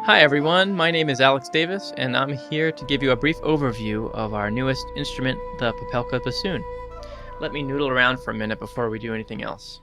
Hi everyone, my name is Alex Davis, and I'm here to give you a brief overview of our newest instrument, the Popelka Bassoon. Let me noodle around for a minute before we do anything else.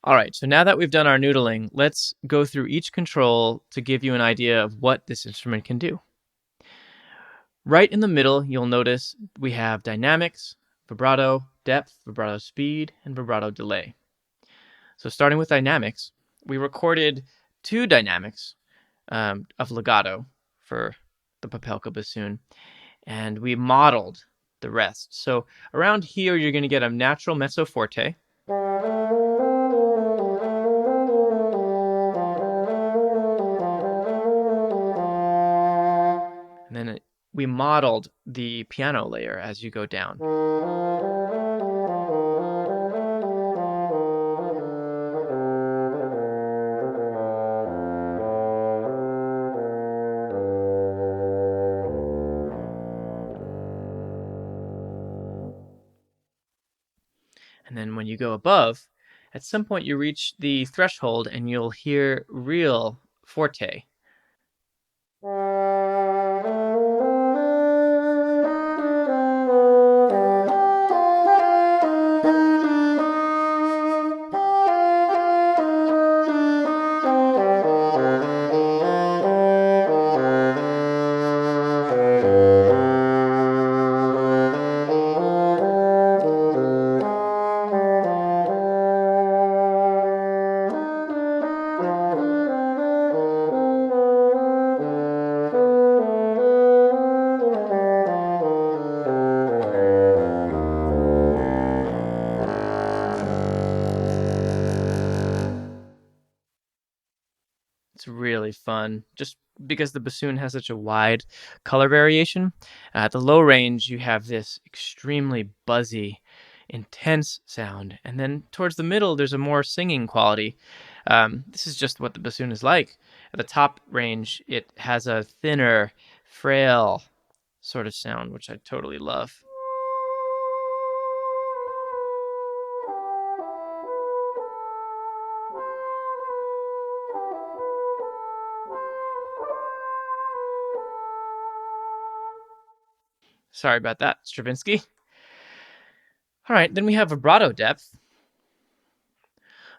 All right, so now that we've done our noodling, let's go through each control to give you an idea of what this instrument can do. Right in the middle, you'll notice we have dynamics, vibrato, depth, vibrato speed, and vibrato delay. So starting with dynamics, we recorded two dynamics of legato for the Popelka bassoon, and we modeled the rest. So around here, you're going to get a natural mezzo forte. And then we modeled the piano layer as you go down. And then when you go above, at some point you reach the threshold and you'll hear real forte. really fun just because the bassoon has such a wide color variation. At the low range, you have this extremely buzzy, intense sound. And then towards the middle, there's a more singing quality. This is just what the bassoon is like. At the top range, it has a thinner, frail sort of sound, which I totally love. Sorry about that, Stravinsky. All right, then we have vibrato depth.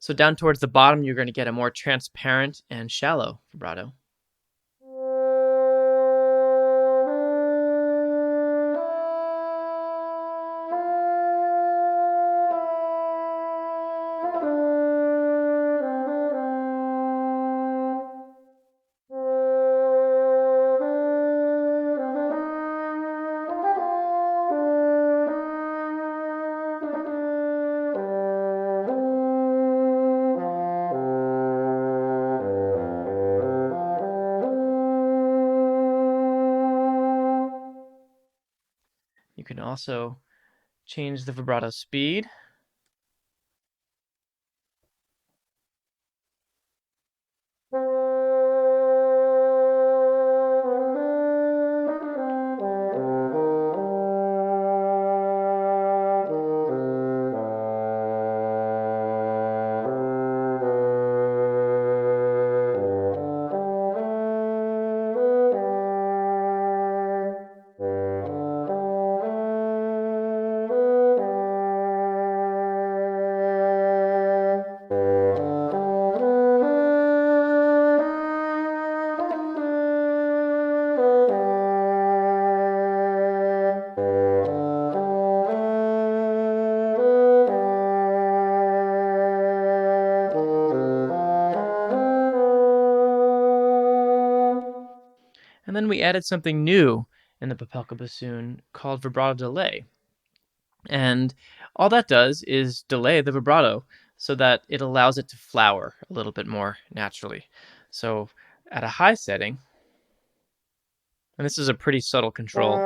So down towards the bottom, you're going to get a more transparent and shallow vibrato. You can also change the vibrato speed. And then we added something new in the Popelka bassoon called vibrato delay. And all that does is delay the vibrato so that it allows it to flower a little bit more naturally. So at a high setting, and this is a pretty subtle control.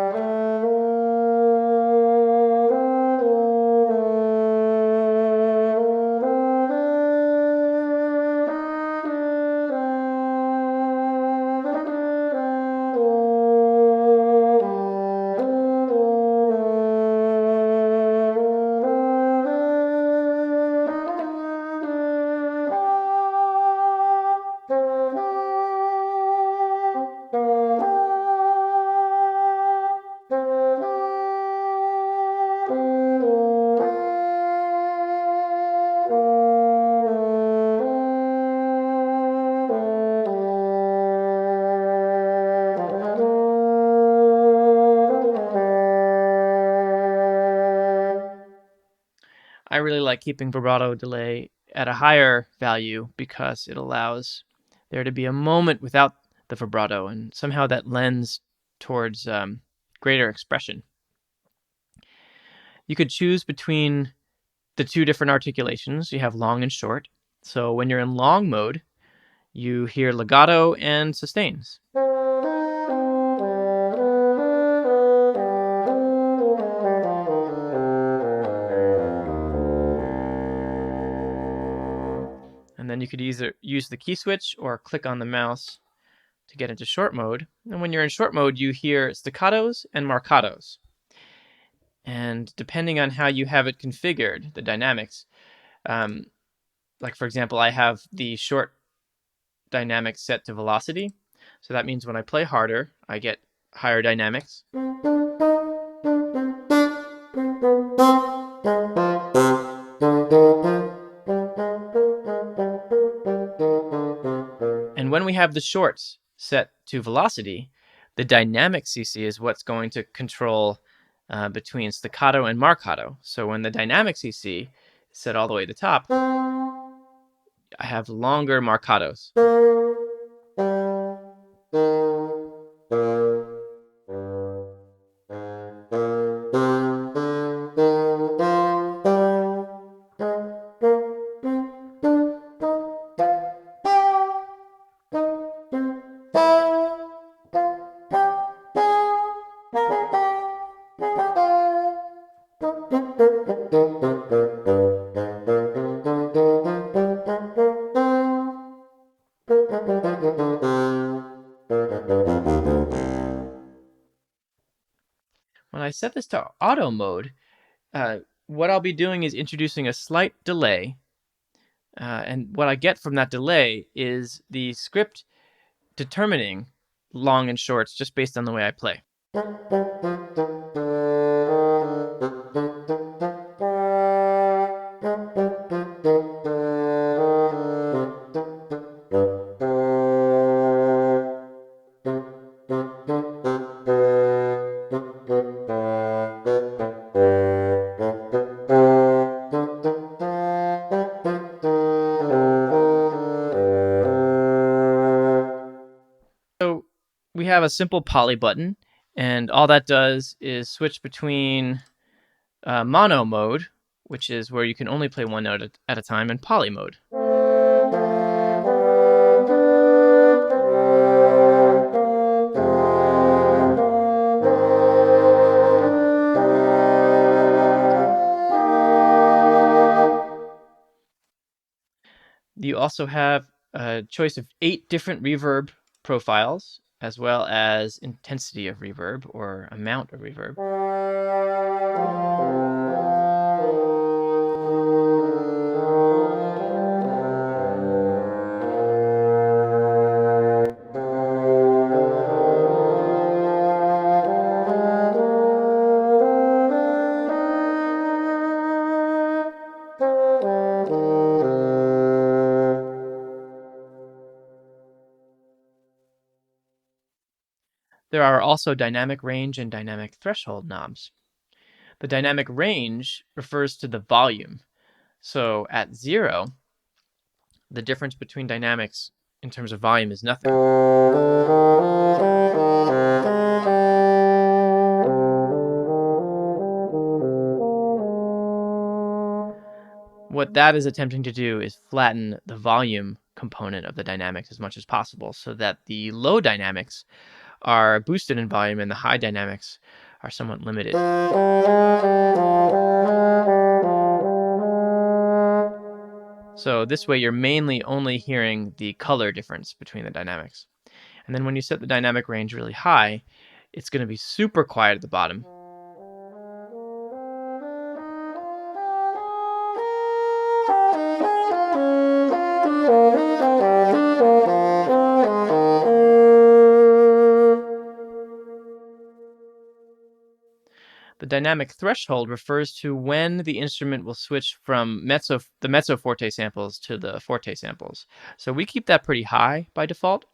I really like keeping vibrato delay at a higher value because it allows there to be a moment without the vibrato, and somehow that lends towards greater expression. You could choose between the two different articulations. You have long and short. So when you're in long mode, you hear legato and sustains. And then you could either use the key switch or click on the mouse to get into short mode. And when you're in short mode, you hear staccatos and marcatos. And depending on how you have it configured, the dynamics, um, like for example, I have the short dynamics set to velocity. So that means when I play harder, I get higher dynamics. And when we have the shorts set to velocity, the dynamic CC is what's going to control between staccato and marcato. So when the dynamic CC is set all the way to the top, I have longer marcatos. When I set this to auto mode, what I'll be doing is introducing a slight delay. And what I get from that delay is the script determining long and shorts just based on the way I play. So we have a simple poly button, and all that does is switch between mono mode, which is where you can only play one note at a time, and poly mode. You also have a choice of 8 different reverb profiles, as well as intensity of reverb or amount of reverb. There are also dynamic range and dynamic threshold knobs. The dynamic range refers to the volume. So at 0, the difference between dynamics in terms of volume is nothing. What that is attempting to do is flatten the volume component of the dynamics as much as possible so that the low dynamics are boosted in volume and the high dynamics are somewhat limited. So this way you're mainly only hearing the color difference between the dynamics. And then when you set the dynamic range really high, it's going to be super quiet at the bottom. The dynamic threshold refers to when the instrument will switch from the mezzo forte samples to the forte samples. So we keep that pretty high by default,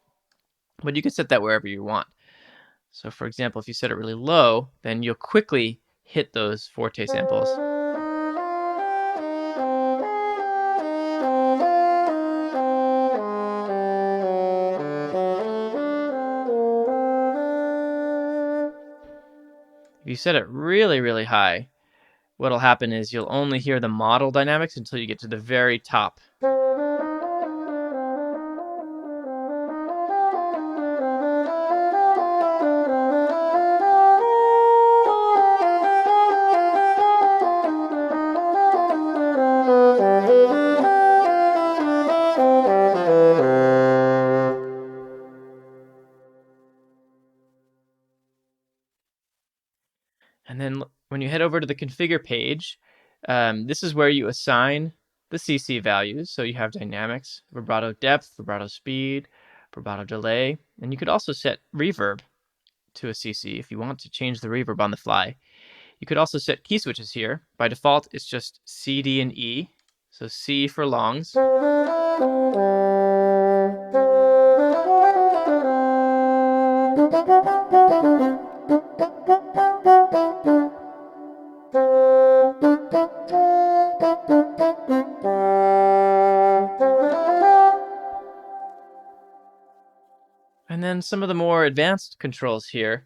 but you can set that wherever you want. So for example, if you set it really low, then you'll quickly hit those forte samples. If you set it really, really high, what'll happen is you'll only hear the model dynamics until you get to the very top. And then when you head over to the configure page, this is where you assign the CC values. So you have dynamics, vibrato depth, vibrato speed, vibrato delay, and you could also set reverb to a CC if you want to change the reverb on the fly. You could also set key switches here. By default, it's just C, D, and E. So C for longs. And then some of the more advanced controls here.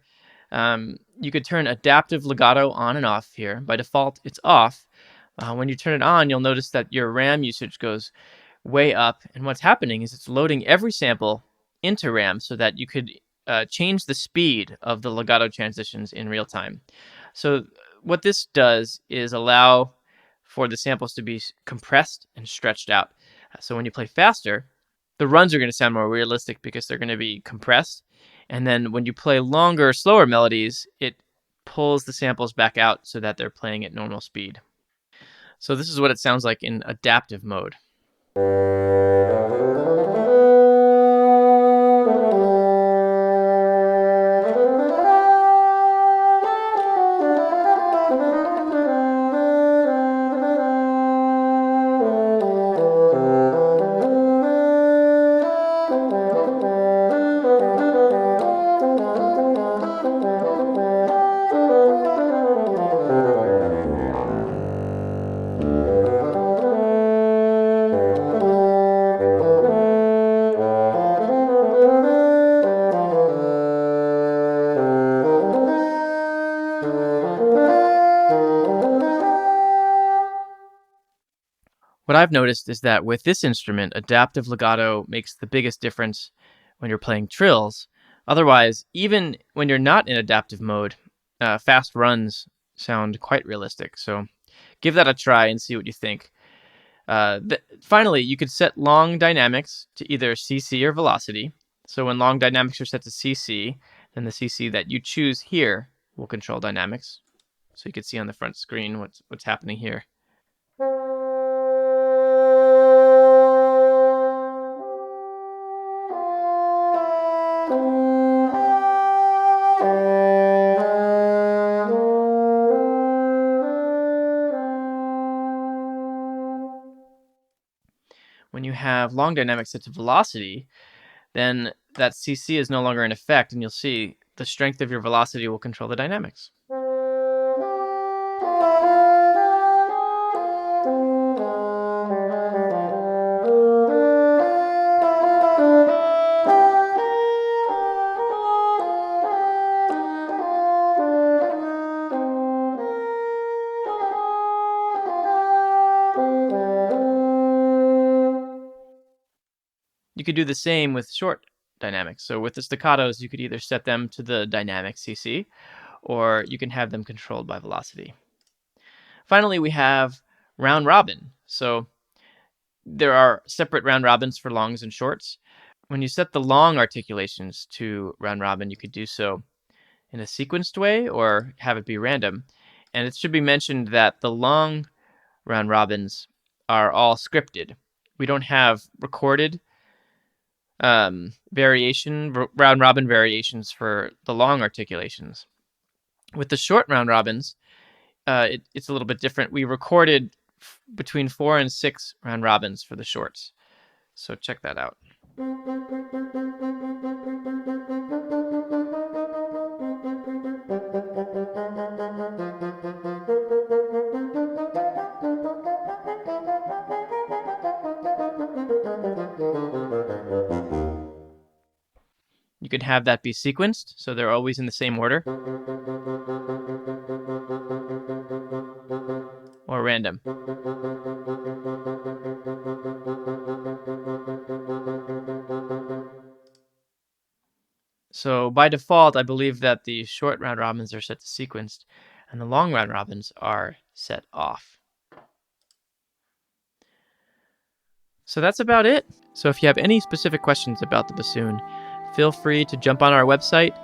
You could turn adaptive legato on and off here. By default, it's off. When you turn it on, you'll notice that your RAM usage goes way up. And what's happening is it's loading every sample into RAM so that you could change the speed of the legato transitions in real time. So what this does is allow for the samples to be compressed and stretched out. So when you play faster, the runs are going to sound more realistic because they're going to be compressed. And then when you play longer, slower melodies, it pulls the samples back out so that they're playing at normal speed. So this is what it sounds like in adaptive mode. What I've noticed is that with this instrument, adaptive legato makes the biggest difference when you're playing trills. Otherwise, even when you're not in adaptive mode, fast runs sound quite realistic. So give that a try and see what you think. Finally, you could set long dynamics to either CC or velocity. So when long dynamics are set to CC, then the CC that you choose here will control dynamics. So you can see on the front screen what's happening here. When you have long dynamics set to velocity, then that CC is no longer in effect, and you'll see the strength of your velocity will control the dynamics. You could do the same with short dynamics. So with the staccatos, you could either set them to the dynamic CC, or you can have them controlled by velocity. Finally, we have round robin. So there are separate round robins for longs and shorts. When you set the long articulations to round robin, you could do so in a sequenced way or have it be random. And it should be mentioned that the long round robins are all scripted. We don't have recorded round robin variations for the long articulations. With the short round robins, it's a little bit different. We recorded between 4 and 6 round robins for the shorts. So check that out. You can have that be sequenced, so they're always in the same order, or random. So by default, I believe that the short round robins are set to sequenced, and the long round robins are set off. So that's about it. So if you have any specific questions about the bassoon, feel free to jump on our website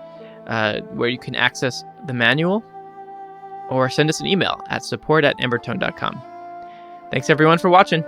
where you can access the manual, or send us an email at support@embertone.com. Thanks everyone for watching.